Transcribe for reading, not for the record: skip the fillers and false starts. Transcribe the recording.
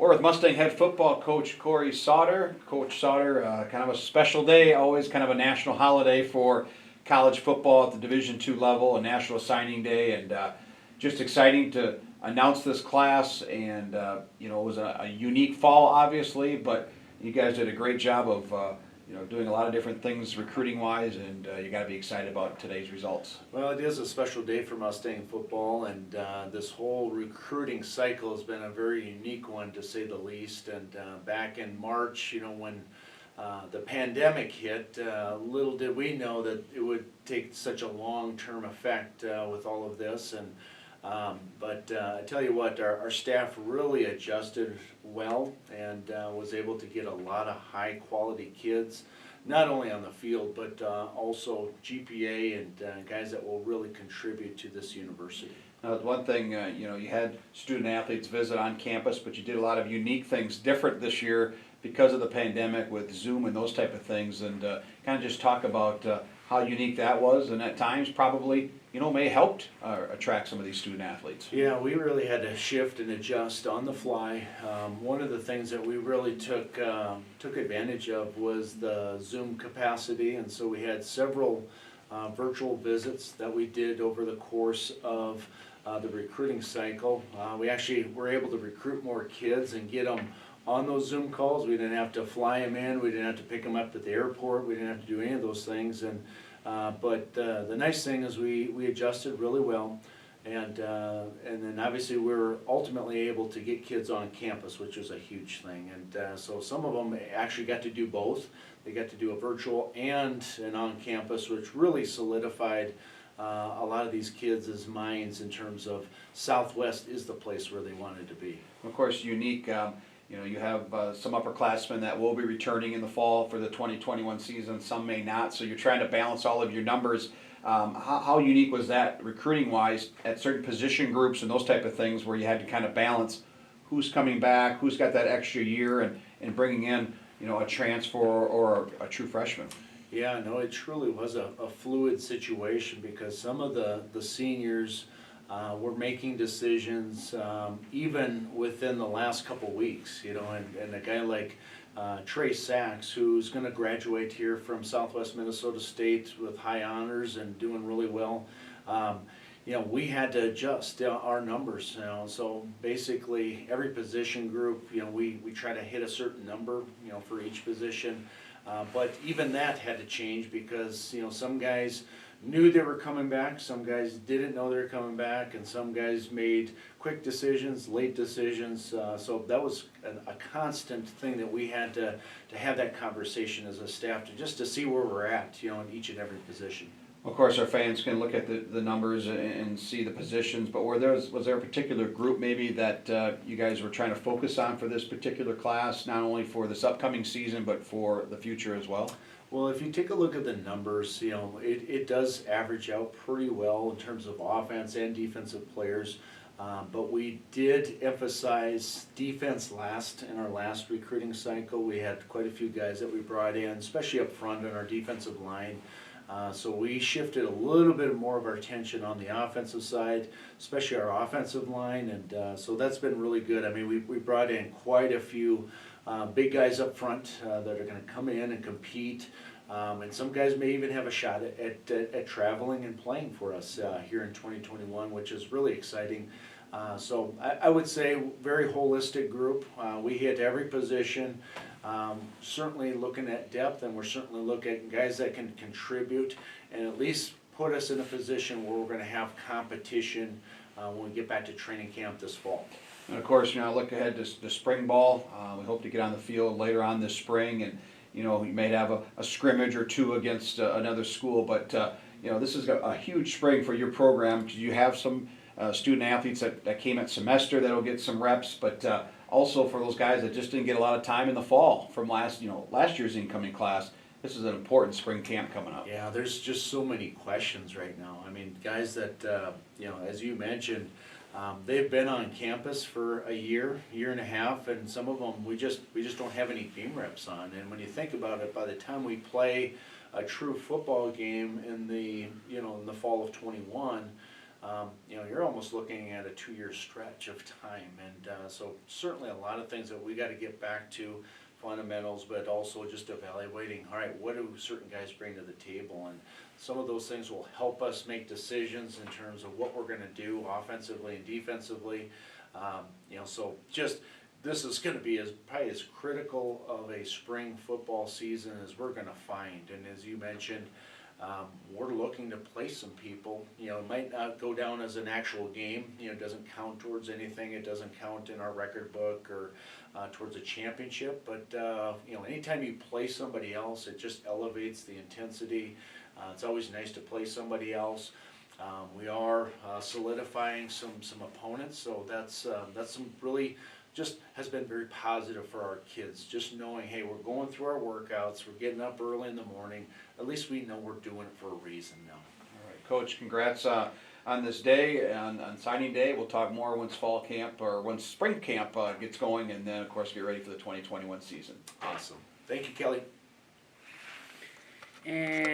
We're with Mustang head football coach Cory Sauter. Coach Sauter, kind of a special day, always kind of a national holiday for college football at the Division II level, a national signing day, and just exciting to announce this class. And it was a unique fall, obviously, but you guys did a great job of doing a lot of different things recruiting-wise, and you got to be excited about today's results. Well, it is a special day for Mustang football, and this whole recruiting cycle has been a very unique one, to say the least. And back in March, when the pandemic hit, little did we know that it would take such a long-term effect with all of this. And but I tell you what, our staff really adjusted well and was able to get a lot of high-quality kids, not only on the field, but also GPA and guys that will really contribute to this university. Now, one thing, you had student athletes visit on campus, but you did a lot of unique things different this year because of the pandemic with Zoom and those type of things, and kind of just talk about how unique that was, and at times probably may helped attract some of these student athletes. Yeah, we really had to shift and adjust on the fly. One of the things that we really took advantage of was the Zoom capacity, and so we had several virtual visits that we did over the course of the recruiting cycle. We actually were able to recruit more kids and get them on those Zoom calls. We didn't have to fly them in, we didn't have to pick them up at the airport, we didn't have to do any of those things. And but the nice thing is we adjusted really well, and then obviously we were ultimately able to get kids on campus, which was a huge thing. And so some of them actually got to do both. They got to do a virtual and an on-campus, which really solidified a lot of these kids' minds in terms of Southwest is the place where they wanted to be. Of course, unique. You have some upperclassmen that will be returning in the fall for the 2021 season. Some may not, so you're trying to balance all of your numbers. How unique was that recruiting-wise at certain position groups and those type of things, where you had to kind of balance who's coming back, who's got that extra year, and bringing in a transfer or a true freshman? Yeah, no, it truly was a fluid situation, because some of the seniors we're making decisions even within the last couple weeks, and a guy like Trey Sachs, who's going to graduate here from Southwest Minnesota State with high honors and doing really well. We had to adjust our numbers. So basically, every position group, we try to hit a certain number, for each position. But even that had to change, because some guys knew they were coming back, some guys didn't know they were coming back, and some guys made quick decisions, late decisions. So that was a constant thing that we had to have that conversation as a staff, just to see where we're at, in each and every position. Of course, our fans can look at the numbers and see the positions, but was there a particular group maybe that you guys were trying to focus on for this particular class, not only for this upcoming season, but for the future as well? Well, if you take a look at the numbers, it does average out pretty well in terms of offense and defensive players. But we did emphasize defense last in our last recruiting cycle. We had quite a few guys that we brought in, especially up front on our defensive line. So we shifted a little bit more of our attention on the offensive side, especially our offensive line, and so that's been really good. I mean, we brought in quite a few big guys up front that are going to come in and compete, and some guys may even have a shot at traveling and playing for us here in 2021, which is really exciting. So I would say very holistic group. We hit every position. Certainly looking at depth, and we're certainly looking at guys that can contribute and at least put us in a position where we're going to have competition when we get back to training camp this fall. And of course, look ahead to the spring ball. We hope to get on the field later on this spring, and we may have a scrimmage or two against another school, but this is a huge spring for your program, because you have some student athletes that came at semester that'll get some reps, but also for those guys that just didn't get a lot of time in the fall from last year's incoming class. This is an important spring camp coming up. Yeah, there's just so many questions right now. I mean, guys that as you mentioned, they've been on campus for a year and a half, and some of them we just don't have any team reps on. And when you think about it, by the time we play a true football game in the in the fall of 21, you're almost looking at a 2-year stretch of time. And so certainly a lot of things that we got to get back to, fundamentals, but also just evaluating, all right, what do certain guys bring to the table? And some of those things will help us make decisions in terms of what we're going to do offensively and defensively. So just this is going to be probably as critical of a spring football season as we're going to find. And as you mentioned, we're looking to play some people. It might not go down as an actual game. It doesn't count towards anything. It doesn't count in our record book or towards a championship. But anytime you play somebody else, it just elevates the intensity. It's always nice to play somebody else. We are solidifying some opponents, so that's some really just has been very positive for our kids. Just knowing, hey, we're going through our workouts, we're getting up early in the morning. At least we know we're doing it for a reason now. All right, Coach, congrats on this day, on signing day. We'll talk more once fall camp or once spring camp gets going, and then of course get ready for the 2021 season. Awesome. Thank you, Kelly. And